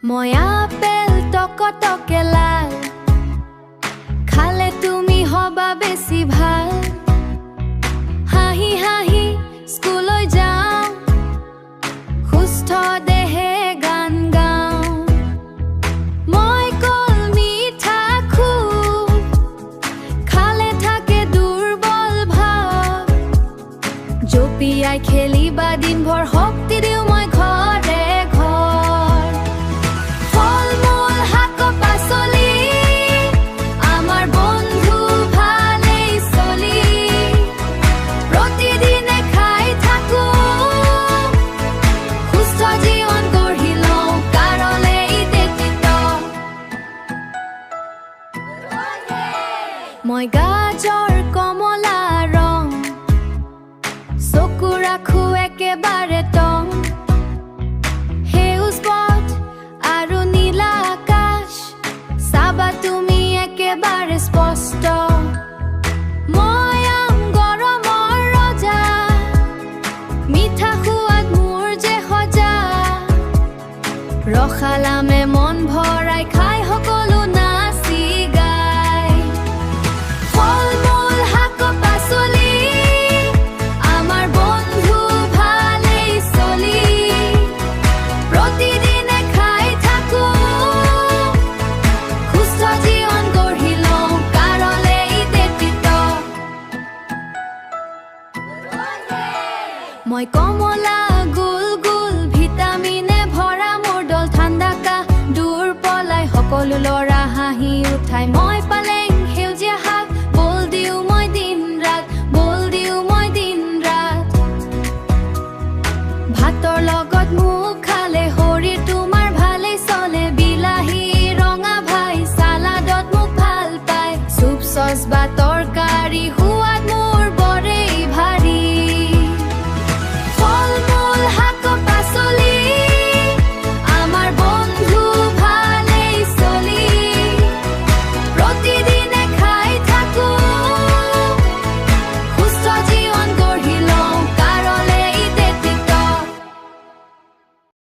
মই আপেল টকটকে লাল, খালে তুমি হবা বেছি ভাল। হাঁহি হাঁহি স্কুললৈ যাওঁ, সুস্থ দেহে গান গাওঁ। মই কল মিঠা খুব, খালে থাকে দুৰ্বল ভাৱ। জঁপিয়াই খেলিবা দিনভৰ, শক্তি দিওঁ মই ঘৰে ঘৰ। ফল মূল শাক পাচলি আমাৰ বন্ধু ভালেই চলি, প্ৰতিদিনে খাই থাকো, সুস্থ জীৱন গঢ়ি লওঁ, কাৰলে ইডেটিত। মই গাজৰ কমলা ৰং, চকু ৰাখো একেবাৰে টং। সেউজ পথ আৰু নীলা আকাশ, চাবা তুমি একেবাৰে স্পষ্ট। মই আম গৰমৰ ৰজা, মিঠা সোৱাদ মোৰ যে সজা। ৰসালামে মন ভৰাই খাই, সকলো নাচি গাই। ফল মূল শাক পাচলি আমাৰ বন্ধু ভালেই চলি, প্ৰতিদিনে খাই থাকো, সুস্থ জীৱন গঢ়ি লওঁ, কাৰলে ইডেটিত। মই কমলা গোল গোল, ভিটামিনে ভৰা মোৰ দল। ঠাণ্ডা কাহ দূৰ পলাই, সকলো ল'ৰা হাঁহি উঠাই, মই